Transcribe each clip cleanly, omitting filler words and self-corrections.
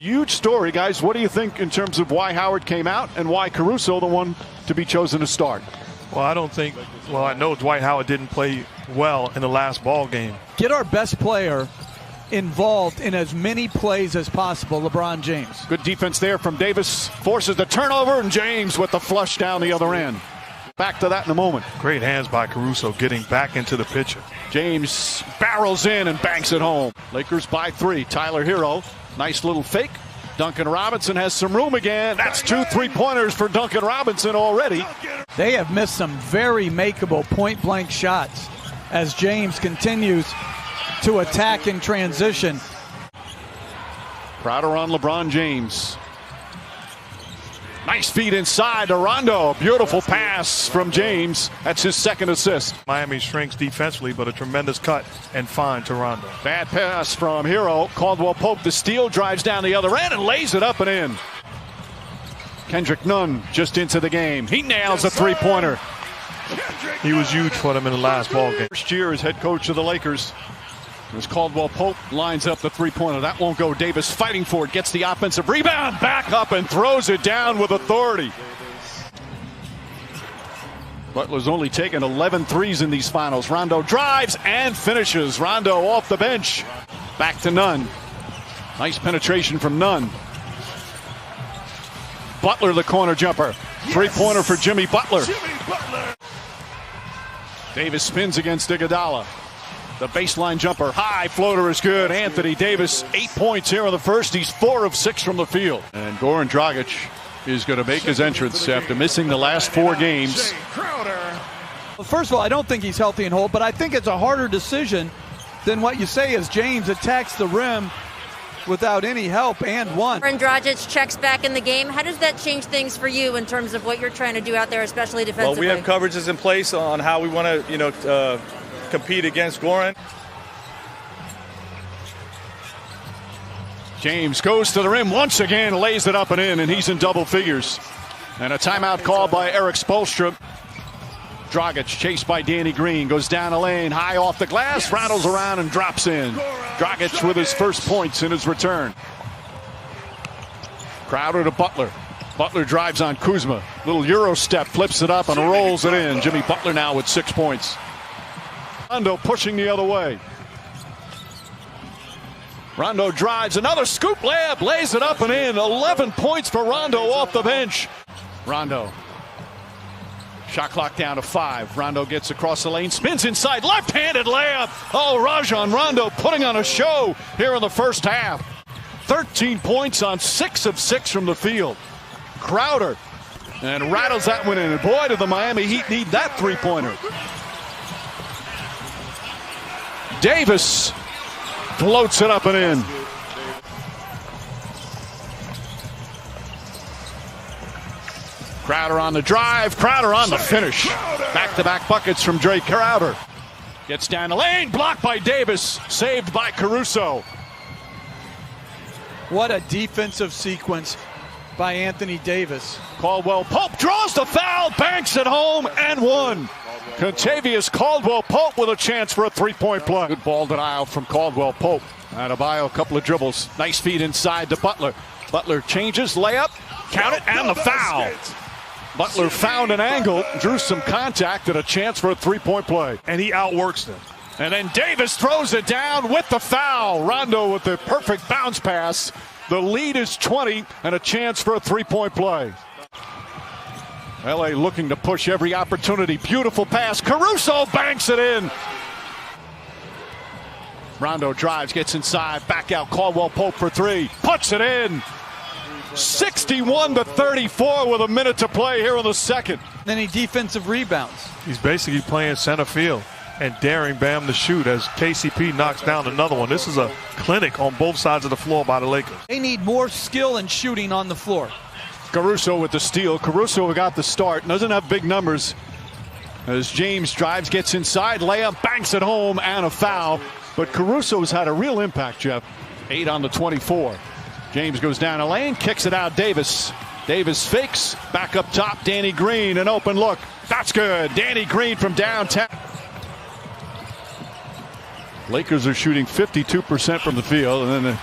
Huge story, guys. What do you think in terms of why Howard came out and why Caruso the one to be chosen to start? Well, I know Dwight Howard didn't play well in the last ball game. Get our best player involved in as many plays as possible, LeBron James. Good defense there from Davis. Forces the turnover, and James with the flush down the other end. Back to that in a moment. Great hands by Caruso getting back into the picture. James barrels in and banks it home. Lakers by 3. Tyler Hero. Nice little fake. Duncan Robinson has some room again. That's 2 3-pointers for Duncan Robinson already. They have missed some very makeable point-blank shots as James continues to attack in transition. Crowder on LeBron James. Nice feed inside to Rondo. Beautiful pass from James. That's his second assist. Miami shrinks defensively, but a tremendous cut and find to Rondo. Bad pass from Hero. Caldwell Pope, the steal, drives down the other end and lays it up and in. Kendrick Nunn just into the game. He nails a three-pointer. He was huge for them in the last ball game. First year as head coach of the Lakers. As Caldwell Pope lines up the three-pointer. That won't go. Davis fighting for it. Gets the offensive rebound. Back up and throws it down with authority. Butler's only taken 11 threes in these finals. Rondo drives and finishes. Rondo off the bench. Back to Nunn. Nice penetration from Nunn. Butler the corner jumper. Three-pointer for Jimmy Butler. Davis spins against Iguodala. The baseline jumper, high floater is good. Anthony Davis, 8 points here in the first. He's 4 of 6 from the field. And Goran Dragic is going to make his entrance after missing the last 4 games. Well, first of all, I don't think he's healthy and whole, but I think it's a harder decision than what you say as James attacks the rim without any help and one. Goran Dragic checks back in the game. How does that change things for you in terms of what you're trying to do out there, especially defensively? Well, we have coverages in place on how we want to, compete against Goran. James goes to the rim once again, lays it up and in, and he's in double figures. And a timeout called by Eric Spoelstra. Dragic chased by Danny Green, goes down the lane, high off the glass, rattles around and drops in. Dragic with his first points in his return. Crowder to Butler. Butler drives on Kuzma. Little Euro step, flips it up and rolls it in. Jimmy Butler now with 6 points. Rondo pushing the other way. Rondo drives, another scoop layup, lays it up and in. 11 points for Rondo off the bench. Rondo. Shot clock down to 5. Rondo gets across the lane, spins inside, left-handed layup. Oh, Rajon Rondo putting on a show here in the first half. 13 points on 6 of 6 from the field. Crowder and rattles that one in. And boy, did the Miami Heat need that three-pointer. Davis floats it up and in. Crowder on the drive, Crowder on the finish. Back-to-back buckets from Drake Crowder. Gets down the lane, blocked by Davis, saved by Caruso. What a defensive sequence by Anthony Davis. Caldwell Pope draws the foul, banks it home, and one. Contavious Caldwell Pope with a chance for a three-point play. Good ball denial from Caldwell Pope. Adebayo, a couple of dribbles. Nice feed inside to Butler. Butler changes, layup, count it, and the foul. Butler found an angle, drew some contact, and a chance for a three-point play. And he outworks them. And then Davis throws it down with the foul. Rondo with the perfect bounce pass. The lead is 20 and a chance for a three-point play. LA looking to push every opportunity. Beautiful pass. Caruso banks it in. Rondo drives, gets inside, back out. Caldwell Pope for 3. Puts it in. 61-34 with a minute to play here in the second. Then he defensive rebounds. He's basically playing center field and daring Bam to shoot as KCP knocks down another one. This is a clinic on both sides of the floor by the Lakers. They need more skill and shooting on the floor. Caruso with the steal. Caruso got the start. Doesn't have big numbers. As James drives, gets inside, layup, banks it home, and a foul. But Caruso's had a real impact, Jeff. 8 on the 24. James goes down a lane, kicks it out. Davis. Davis fakes. Back up top, Danny Green. An open look. That's good. Danny Green from downtown. Lakers are shooting 52% from the field. And then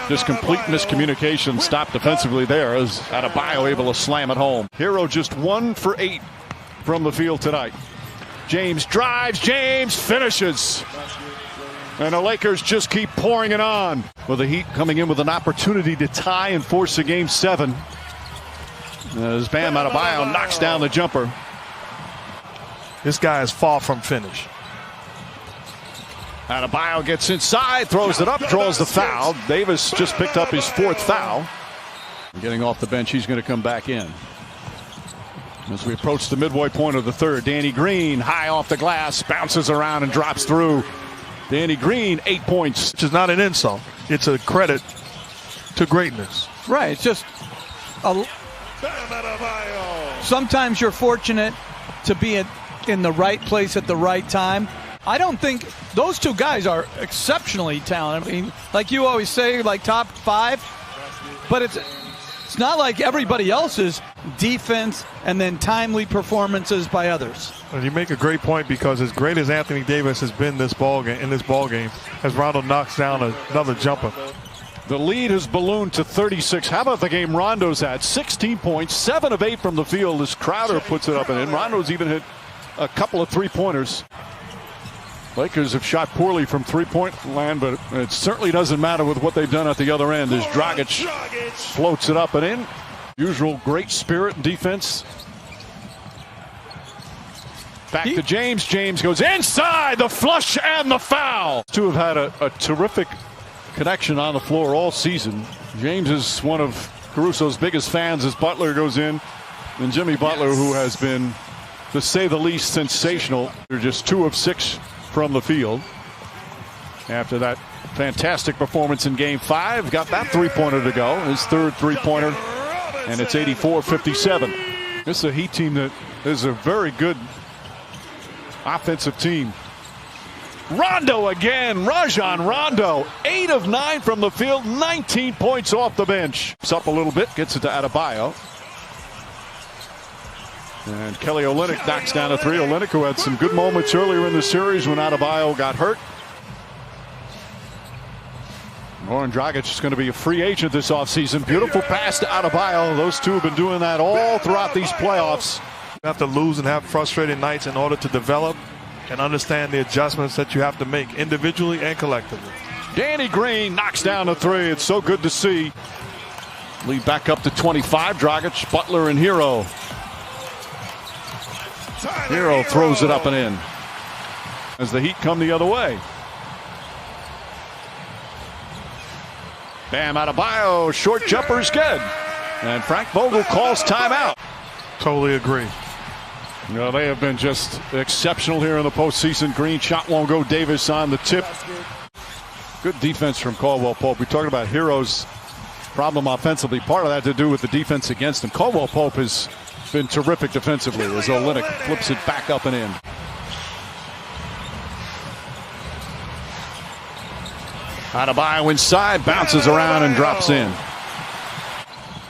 Just complete miscommunication. Stopped defensively there as Adebayo able to slam it home. Hero just 1 for 8 from the field tonight. James drives, James finishes. And the Lakers just keep pouring it on. With the Heat coming in with an opportunity to tie and force a game 7. As Bam Adebayo knocks down the jumper. This guy is far from finished. Adebayo gets inside, throws it up, draws the foul. Davis just picked up his 4th foul. Getting off the bench, he's going to come back in. As we approach the midway point of the 3rd, Danny Green high off the glass, bounces around and drops through. Danny Green, 8 points. Which is not an insult. It's a credit to greatness. Right. It's just sometimes you're fortunate to be in the right place at the right time. I don't think those two guys are exceptionally talented. I mean, like you always say, like top 5, but it's not like everybody else's defense and then timely performances by others. And you make a great point, because as great as Anthony Davis has been in this ball game, as Rondo knocks down another jumper. The lead has ballooned to 36. How about the game Rondo's at? 16 points, 7 of 8 from the field as Crowder puts it up and in. Rondo's even hit a couple of 3-pointers. Lakers have shot poorly from 3-point land, but it certainly doesn't matter with what they've done at the other end as Dragic floats it up and in. Usual great spirit and defense. Back to James. James goes inside, the flush and the foul. Two have had a terrific connection on the floor all season. James is one of Caruso's biggest fans as Butler goes in. And Jimmy Butler, who has been, to say the least, sensational. They're just 2 of 6 from the field. After that fantastic performance in game 5, got that 3-pointer to go. His 3rd 3-pointer, and it's 84-57. This is a Heat team that is a very good offensive team. Rondo again, Rajon Rondo, 8 of 9 from the field, 19 points off the bench. It's up a little bit, gets it to Adebayo. And Kelly Olynyk knocks down a 3. Olynyk, who had some good moments earlier in the series when Adebayo got hurt. Goran Dragic is going to be a free agent this offseason. Beautiful pass to Adebayo. Those two have been doing that all throughout these playoffs. You have to lose and have frustrating nights in order to develop and understand the adjustments that you have to make individually and collectively. Danny Green knocks down a 3. It's so good to see. Lead back up to 25. Dragic, Butler, and Hero. Hero throws it up and in as the Heat come the other way. Bam Adebayo, short jumper's good. And Frank Vogel calls timeout. Totally agree. You know, they have been just exceptional here in the postseason. Green shot won't go. Davis on the tip. Good defense from Caldwell Pope. We talked about Hero's problem offensively. Part of that to do with the defense against him. Caldwell Pope has been terrific defensively as Olynyk flips it back up and in. Adebayo inside, bounces around and drops in.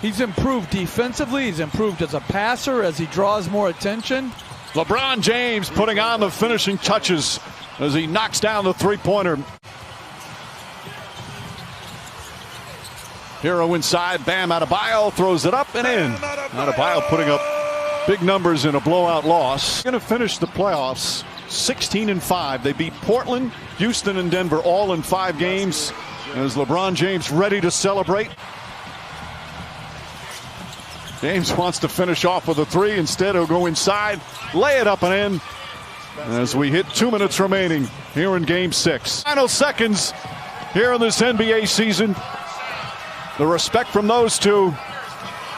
He's improved defensively. He's improved as a passer as he draws more attention. LeBron James putting on the finishing touches as he knocks down the 3-pointer. Hero inside, Bam Adebayo throws it up and in. Adebayo putting up big numbers in a blowout loss. Going to finish the playoffs 16-5. They beat Portland, Houston, and Denver all in 5 games. As LeBron James ready to celebrate. James wants to finish off with a 3. Instead, he'll go inside, lay it up and in. As we hit 2 minutes remaining here in Game 6. Final seconds here in this NBA season. The respect from those two.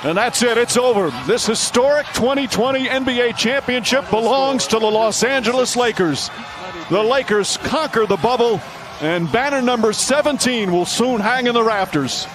And that's it. It's over. This historic 2020 NBA championship belongs to the Los Angeles Lakers. The Lakers conquer the bubble, and banner number 17 will soon hang in the rafters.